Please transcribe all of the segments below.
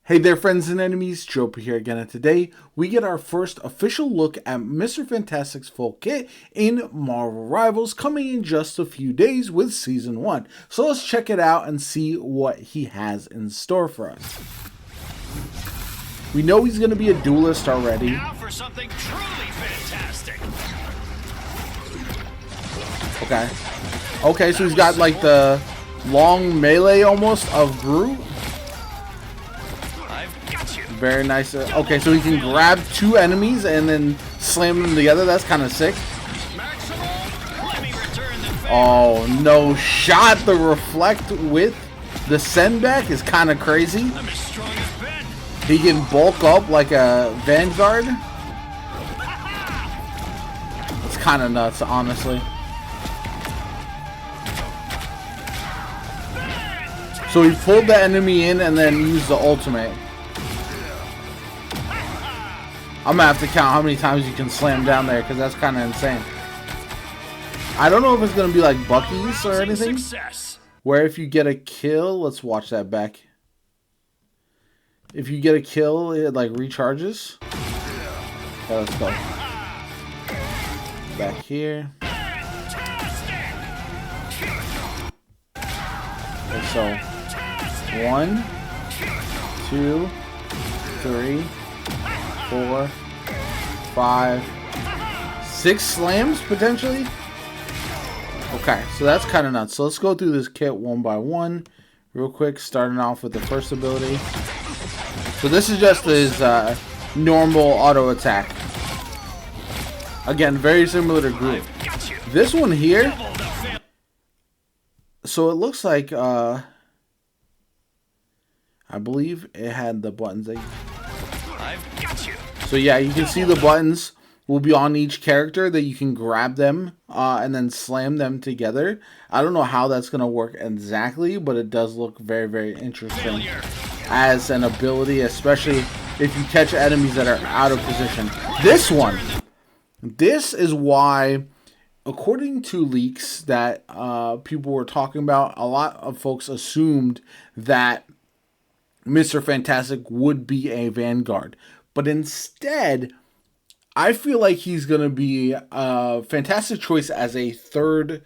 Hey there friends and enemies, JoPa here again, and today we get our first official look at Mr. Fantastic's full kit in Marvel Rivals, coming in just a few days with Season 1. So let's check it out and see what he has in store for us. We know he's going to be a duelist already. Now for something truly fantastic. Okay, so he's got like the long melee almost of Groot. Very nice. Okay, so he can grab two enemies and then slam them together. That's kind of sick. Oh, no shot. The reflect with the send back is kind of crazy. He can bulk up like a Vanguard. It's kind of nuts, honestly. So he pulled the enemy in and then used the ultimate. I'm gonna have to count how many times you can slam down there because that's kind of insane. I don't know if it's gonna be like Bucky's or anything, where if you get a kill, let's watch that back. If you get a kill, it like recharges. Okay, let's go. Back here. Okay, so 1, 2, 3, 4, 5, 6 slams potentially. Okay, so that's kind of nuts. So let's go through this kit one by one real quick, starting off with the first ability. So this is just his normal auto attack. Again, very similar to Groot. This one here, so it looks like I believe it had the buttons that so yeah, you can see the buttons will be on each character that you can grab them and then slam them together. I don't know how that's going to work exactly, but it does look very, very interesting as an ability, especially if you catch enemies that are out of position. This is why, according to leaks that people were talking about, a lot of folks assumed that Mr. Fantastic would be a Vanguard. But instead, I feel like he's going to be a fantastic choice as a third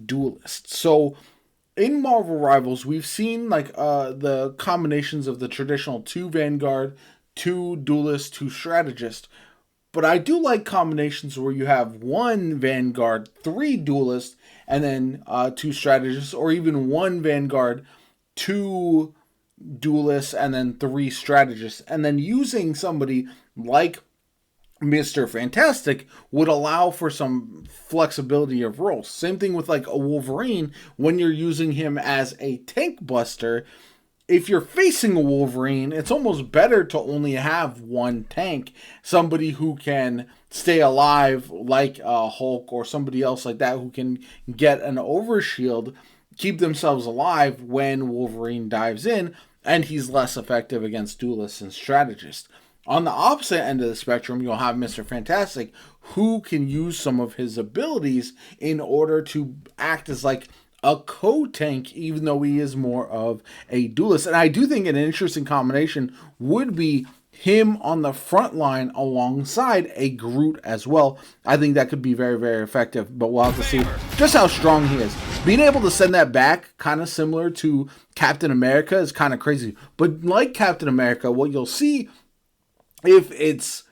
duelist. So in Marvel Rivals, we've seen like the combinations of the traditional 2 Vanguard, 2 duelist, 2 strategist. But I do like combinations where you have 1 Vanguard, 3 duelist, and then 2 strategists, or even 1 Vanguard, 2 duelists, and then 3 strategists. And then using somebody like Mr. Fantastic would allow for some flexibility of roles. Same thing with like a Wolverine. When you're using him as a tank buster, if you're facing a Wolverine, it's almost better to only have 1 tank, somebody who can stay alive like Hulk or somebody else like that who can get an overshield, keep themselves alive when Wolverine dives in, and he's less effective against duelists and strategists. On the opposite end of the spectrum, you'll have Mr. Fantastic, who can use some of his abilities in order to act as like a co-tank, even though he is more of a duelist. And I do think an interesting combination would be him on the front line alongside a Groot as well. I think that could be very, very effective, but we'll have to see just how strong he is. Being able to send that back, kind of similar to Captain America, is kind of crazy. But like Captain America, what you'll see if it's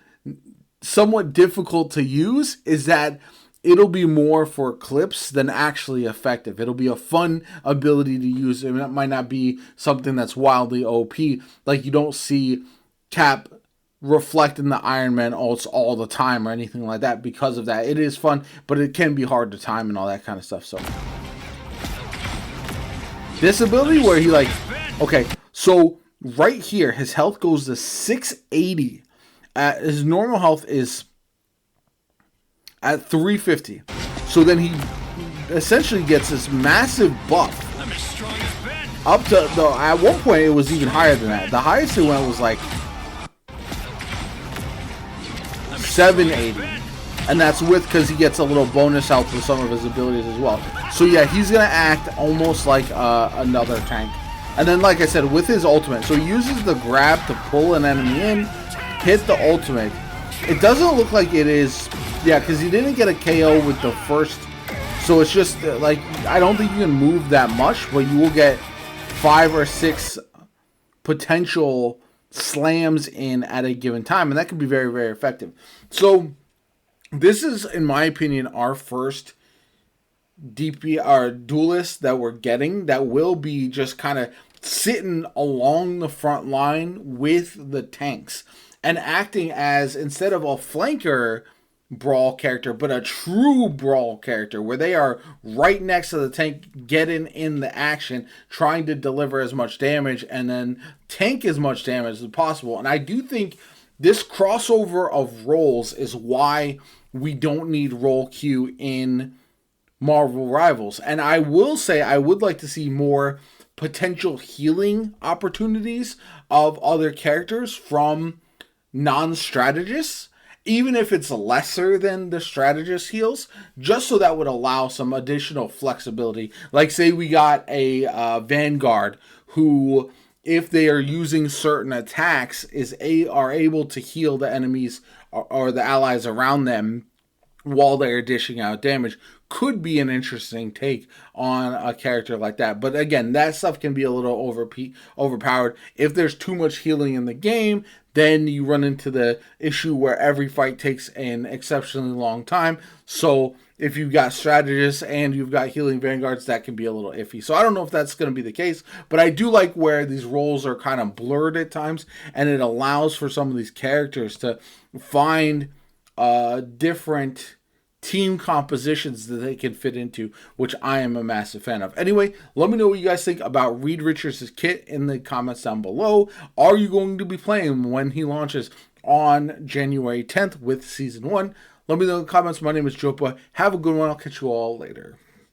somewhat difficult to use is that it'll be more for clips than actually effective. It'll be a fun ability to use. I mean, it might not be something that's wildly OP. Like you don't see Cap reflecting the Iron Man ults all the time or anything like that because of that. It is fun, but it can be hard to time and all that kind of stuff. So this ability where he like, okay, so right here, his health goes to 680. His normal health is at 350. So then he essentially gets this massive buff up to, at one point it was even higher than that. The highest it went was like 780. And that's because he gets a little bonus health with some of his abilities as well. So yeah, he's going to act almost like another tank. And then, like I said, with his ultimate, so he uses the grab to pull an enemy in, hit the ultimate. It doesn't look like it is, yeah, because he didn't get a KO with the first. So it's just like, I don't think you can move that much, but you will get 5 or 6 potential slams in at a given time, and that can be very, very effective. So this is, in my opinion, our first DPR duelist that we're getting that will be just kind of sitting along the front line with the tanks and acting as, instead of a flanker brawl character, but a true brawl character where they are right next to the tank, getting in the action, trying to deliver as much damage and then tank as much damage as possible. And I do think this crossover of roles is why we don't need role queue in Marvel Rivals. And I will say I would like to see more potential healing opportunities of other characters from non-strategists, even if it's lesser than the strategist heals, just so that would allow some additional flexibility. Like, say we got a Vanguard who, if they are using certain attacks, are able to heal the enemies or the allies around them while they're dishing out damage, could be an interesting take on a character like that. But again, that stuff can be a little overpowered. If there's too much healing in the game, then you run into the issue where every fight takes an exceptionally long time. So if you've got strategists and you've got healing vanguards, that can be a little iffy. So I don't know if that's going to be the case, but I do like where these roles are kind of blurred at times, and it allows for some of these characters to find different team compositions that they can fit into, which I am a massive fan of. Anyway, let me know what you guys think about Reed Richards' kit in the comments down below. Are you going to be playing when he launches on January 10th with Season 1? Let me know in the comments. My name is Jopa. Have a good one. I'll catch you all later.